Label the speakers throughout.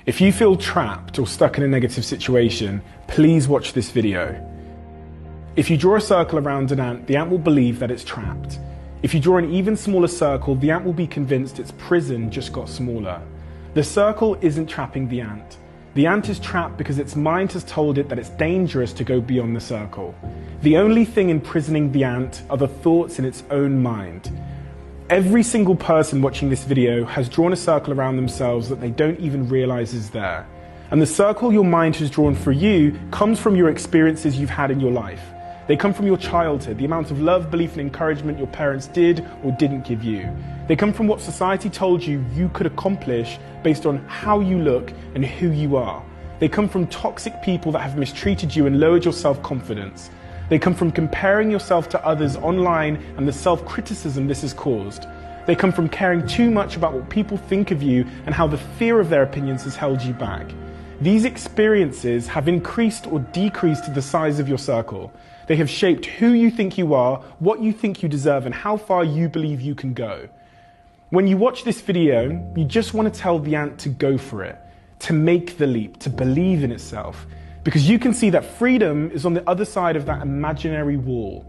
Speaker 1: If you feel trapped or stuck in a negative situation, please watch this video. If you draw a circle around an ant, the ant will believe that it's trapped. If you draw an even smaller circle, the ant will be convinced its prison just got smaller. The circle isn't trapping the ant. The ant is trapped because its mind has told it that it's dangerous to go beyond the circle. The only thing imprisoning the ant are the thoughts in its own mind. Every single person watching this video has drawn a circle around themselves that they don't even realize is there. And the circle your mind has drawn for you comes from your experiences you've had in your life. They come from your childhood, the amount of love, belief and encouragement your parents did or didn't give you. They come from what society told you you could accomplish based on how you look and who you are. They come from toxic people that have mistreated you and lowered your self-confidence. They come from comparing yourself to others online and the self-criticism this has caused. They come from caring too much about what people think of you and how the fear of their opinions has held you back. These experiences have increased or decreased the size of your circle. They have shaped who you think you are, what you think you deserve, and how far you believe you can go. When you watch this video, you just want to tell the ant to go for it, to make the leap, to believe in itself. Because you can see that freedom is on the other side of that imaginary wall.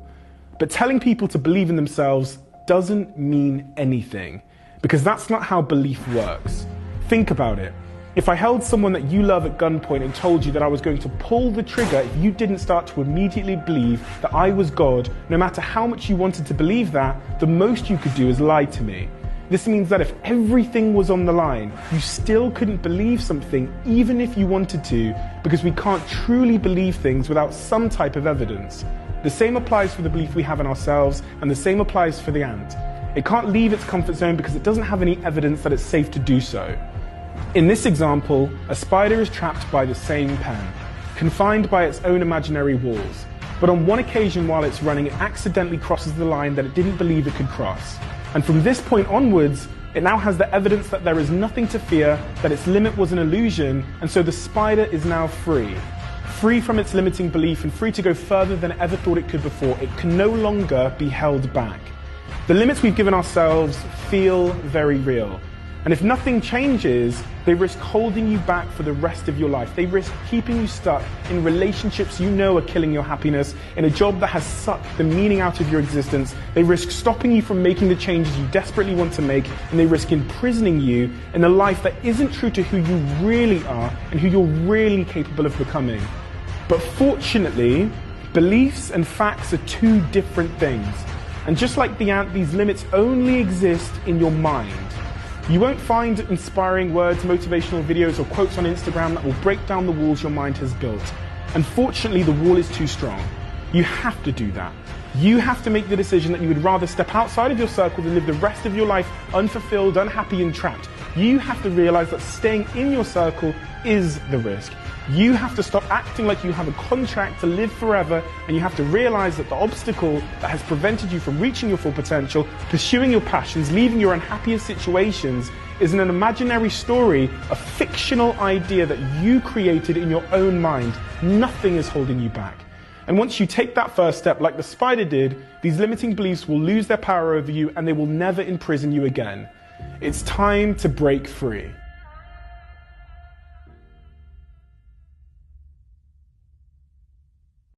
Speaker 1: But telling people to believe in themselves doesn't mean anything, because that's not how belief works. Think about it. If I held someone that you love at gunpoint and told you that I was going to pull the trigger if you didn't start to immediately believe that I was God, no matter how much you wanted to believe that, the most you could do is lie to me. This means that if everything was on the line, you still couldn't believe something even if you wanted to, because we can't truly believe things without some type of evidence. The same applies for the belief we have in ourselves, and the same applies for the ant. It can't leave its comfort zone because it doesn't have any evidence that it's safe to do so. In this example, a spider is trapped by the same pen, confined by its own imaginary walls. But on one occasion while it's running, it accidentally crosses the line that it didn't believe it could cross. And from this point onwards, it now has the evidence that there is nothing to fear, that its limit was an illusion, and so the spider is now free. Free from its limiting belief and free to go further than it ever thought it could before. It can no longer be held back. The limits we've given ourselves feel very real. And if nothing changes, they risk holding you back for the rest of your life. They risk keeping you stuck in relationships you know are killing your happiness, in a job that has sucked the meaning out of your existence. They risk stopping you from making the changes you desperately want to make, and they risk imprisoning you in a life that isn't true to who you really are and who you're really capable of becoming. But fortunately, beliefs and facts are two different things. And just like the ant, these limits only exist in your mind. You won't find inspiring words, motivational videos or quotes on Instagram that will break down the walls your mind has built. Unfortunately, the wall is too strong. You have to do that. You have to make the decision that you would rather step outside of your circle than live the rest of your life unfulfilled, unhappy and trapped. You have to realize that staying in your circle is the risk. You have to stop acting like you have a contract to live forever, and you have to realize that the obstacle that has prevented you from reaching your full potential, pursuing your passions, leaving your unhappiest situations, is an imaginary story, a fictional idea that you created in your own mind. Nothing is holding you back. And once you take that first step, like the spider did, these limiting beliefs will lose their power over you and they will never imprison you again. It's time to break free.